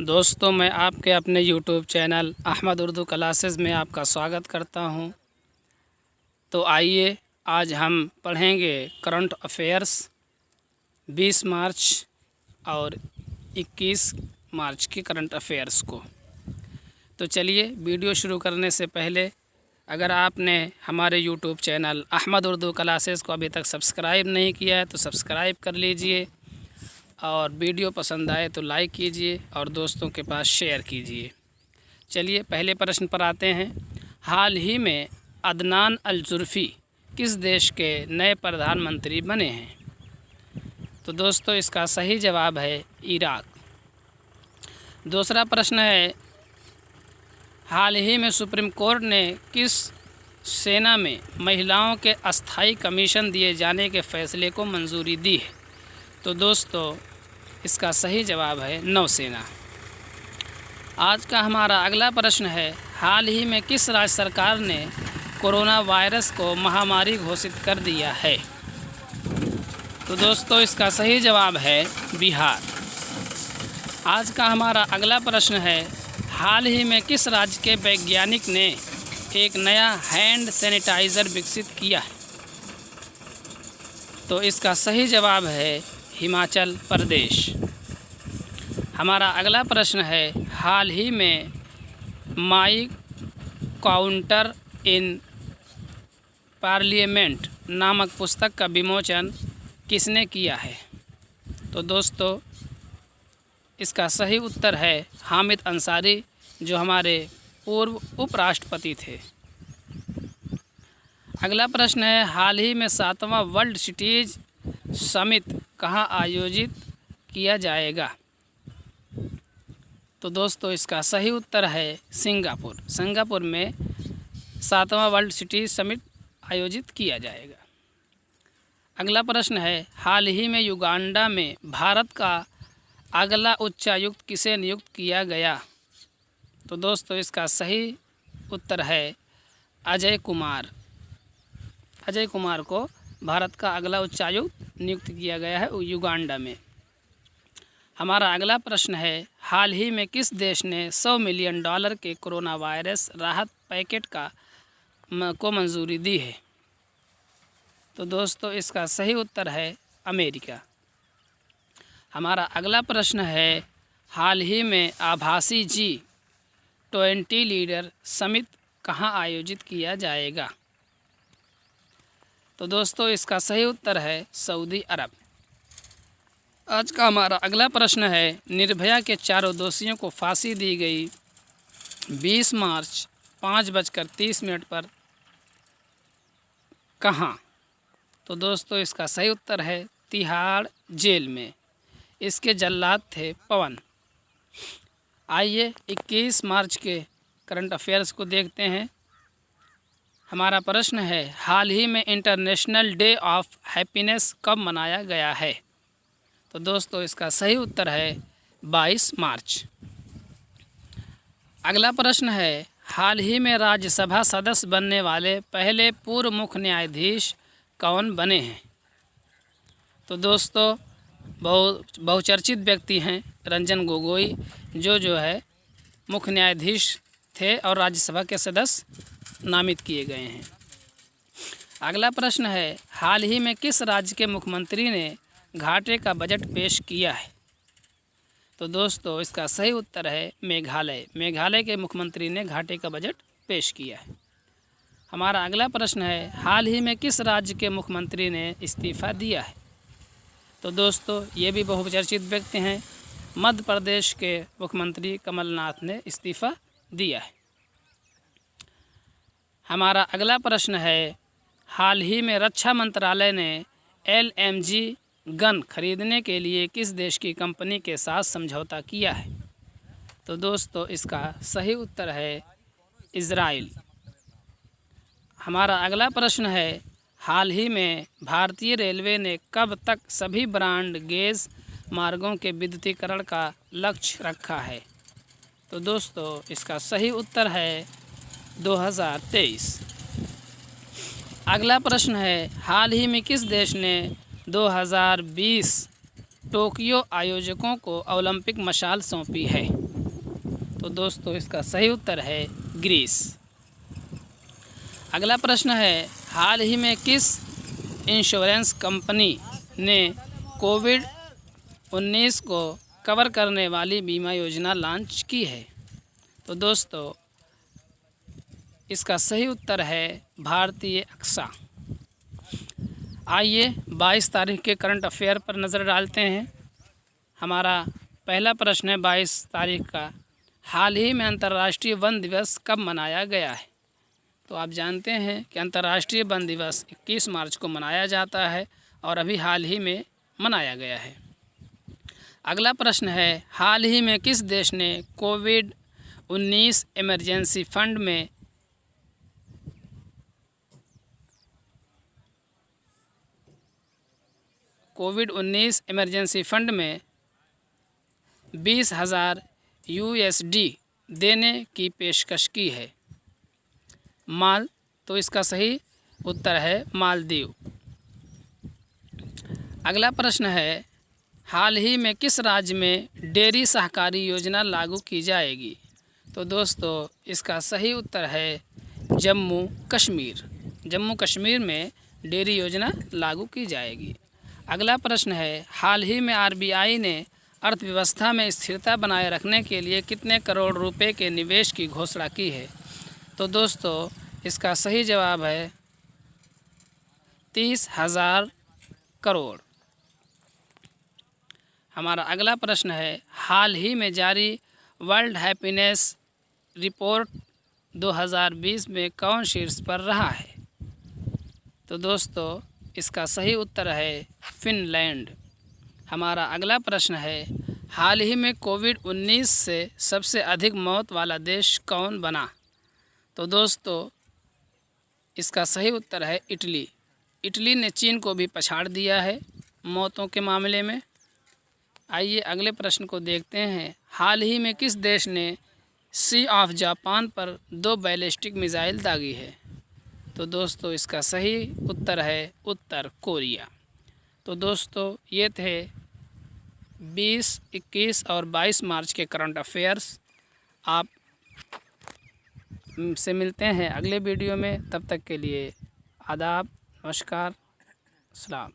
दोस्तों, मैं आपके अपने YouTube channel Ahmad Urdu classes में आपका स्वागत करता हूं। तो आइए आज हम पढ़ेंगे करंट अफेयर्स 20 मार्च और 21 मार्च की करंट अफेयर्स को। तो चलिए वीडियो शुरू करने से पहले अगर आपने हमारे YouTube channel Ahmad Urdu classes को अभी तक सब्सक्राइब नहीं किया है तो सब्सक्राइब कर लीजिए और वीडियो पसंद आए तो लाइक कीजिए और दोस्तों के पास शेयर कीजिए। चलिए पहले प्रश्न पर आते हैं। हाल ही में अदनान अल-जुर्फ़ी किस देश के नए प्रधानमंत्री बने हैं? तो दोस्तों इसका सही जवाब है इराक। दूसरा प्रश्न है, हाल ही में सुप्रीम कोर्ट ने किस सेना में महिलाओं के अस्थाई कमीशन दिए जाने के फैसले को मंजूरी दी है? तो दोस्तों इसका सही जवाब है नौसेना। आज का हमारा अगला प्रश्न है, हाल ही में किस राज्य सरकार ने कोरोना वायरस को महामारी घोषित कर दिया है? तो दोस्तों इसका सही जवाब है बिहार। आज का हमारा अगला प्रश्न है, हाल ही में किस राज्य के वैज्ञानिक ने एक नया हैंड सैनिटाइज़र विकसित किया है? तो इसका सही जवाब है हिमाचल प्रदेश। हमारा अगला प्रश्न है, हाल ही में माई काउंटर इन पार्लियामेंट नामक पुस्तक का विमोचन किसने किया है? तो दोस्तों इसका सही उत्तर है हामिद अंसारी, जो हमारे पूर्व उपराष्ट्रपति थे। अगला प्रश्न है, हाल ही में 7वां वर्ल्ड सिटीज़ समिट कहाँ आयोजित किया जाएगा? तो दोस्तों इसका सही उत्तर है सिंगापुर। सिंगापुर में 7वां वर्ल्ड सिटीज़ समिट आयोजित किया जाएगा। अगला प्रश्न है, हाल ही में युगांडा में भारत का अगला उच्चायुक्त किसे नियुक्त किया गया? तो दोस्तों इसका सही उत्तर है अजय कुमार। अजय कुमार को भारत का अगला उच्चायुक्त नियुक्त किया गया है युगांडा में। हमारा अगला प्रश्न है, हाल ही में किस देश ने $100 मिलियन के कोरोना वायरस राहत पैकेट को मंजूरी दी है? तो दोस्तों इसका सही उत्तर है अमेरिका। हमारा अगला प्रश्न है, हाल ही में आभासी G20 लीडर समिट कहाँ आयोजित किया जाएगा? तो दोस्तों इसका सही उत्तर है सऊदी अरब। आज का हमारा अगला प्रश्न है, निर्भया के चारों दोषियों को फांसी दी गई 20 मार्च 5:30 पर कहाँ? तो दोस्तों इसका सही उत्तर है तिहाड़ जेल में। इसके जल्लाद थे पवन। आइए 21 मार्च के करंट अफेयर्स को देखते हैं। हमारा प्रश्न है, हाल ही में इंटरनेशनल डे ऑफ हैप्पीनेस कब मनाया गया है? तो दोस्तों इसका सही उत्तर है 22 मार्च। अगला प्रश्न है, हाल ही में राज्यसभा सदस्य बनने वाले पहले पूर्व मुख्य न्यायाधीश कौन बने हैं? तो दोस्तों बहुचर्चित व्यक्ति हैं रंजन गोगोई, जो है मुख्य न्यायाधीश थे और राज्यसभा के सदस्य नामित किए गए हैं। अगला प्रश्न है, हाल ही में किस राज्य के मुख्यमंत्री ने घाटे का बजट पेश किया है? तो दोस्तों इसका सही उत्तर है मेघालय। मेघालय के मुख्यमंत्री ने घाटे का बजट पेश किया है। हमारा अगला प्रश्न है, हाल ही में किस राज्य के मुख्यमंत्री ने इस्तीफ़ा दिया है? तो दोस्तों ये भी बहुचर्चित व्यक्ति हैं, मध्य प्रदेश के मुख्यमंत्री कमलनाथ ने इस्तीफ़ा दिया है। हमारा अगला प्रश्न है, हाल ही में रक्षा मंत्रालय ने LMG गन खरीदने के लिए किस देश की कंपनी के साथ समझौता किया है? तो दोस्तों इसका सही उत्तर है इज़राइल। हमारा अगला प्रश्न है, हाल ही में भारतीय रेलवे ने कब तक सभी ब्रॉड गेज मार्गों के विद्युतीकरण का लक्ष्य रखा है? तो दोस्तों इसका सही उत्तर है 2023। अगला प्रश्न है, हाल ही में किस देश ने 2020 टोक्यो आयोजकों को ओलंपिक मशाल सौंपी है? तो दोस्तों इसका सही उत्तर है ग्रीस। अगला प्रश्न है, हाल ही में किस इंश्योरेंस कंपनी ने कोविड-19 को कवर करने वाली बीमा योजना लॉन्च की है? तो दोस्तों इसका सही उत्तर है भारतीय AXA। आइए 22 तारीख के करंट अफेयर पर नज़र डालते हैं। हमारा पहला प्रश्न है 22 तारीख का, हाल ही में अंतर्राष्ट्रीय वन दिवस कब मनाया गया है? तो आप जानते हैं कि अंतर्राष्ट्रीय वन दिवस 21 मार्च को मनाया जाता है और अभी हाल ही में मनाया गया है। अगला प्रश्न है, हाल ही में किस देश ने कोविड-19 इमरजेंसी फंड में $20,000 USD देने की पेशकश की है? तो इसका सही उत्तर है मालदीव। अगला प्रश्न है, हाल ही में किस राज्य में डेयरी सहकारी योजना लागू की जाएगी? तो दोस्तों इसका सही उत्तर है जम्मू कश्मीर। जम्मू कश्मीर में डेयरी योजना लागू की जाएगी। अगला प्रश्न है, हाल ही में RBI ने अर्थव्यवस्था में स्थिरता बनाए रखने के लिए कितने करोड़ रुपए के निवेश की घोषणा की है? तो दोस्तों इसका सही जवाब है 30,000 करोड़। हमारा अगला प्रश्न है, हाल ही में जारी वर्ल्ड हैप्पीनेस रिपोर्ट 2020 में कौन शीर्ष पर रहा है? तो दोस्तों इसका सही उत्तर है फिनलैंड। हमारा अगला प्रश्न है, हाल ही में कोविड-19 से सबसे अधिक मौत वाला देश कौन बना? तो दोस्तों इसका सही उत्तर है इटली। इटली ने चीन को भी पछाड़ दिया है मौतों के मामले में। आइए अगले प्रश्न को देखते हैं, हाल ही में किस देश ने सी ऑफ जापान पर 2 बैलिस्टिक मिसाइल दागी है? तो दोस्तों इसका सही उत्तर है उत्तर कोरिया। तो दोस्तों ये थे 20, 21 और 22 मार्च के करंट अफेयर्स। आप से मिलते हैं अगले वीडियो में, तब तक के लिए आदाब, नमस्कार, अस्सलाम।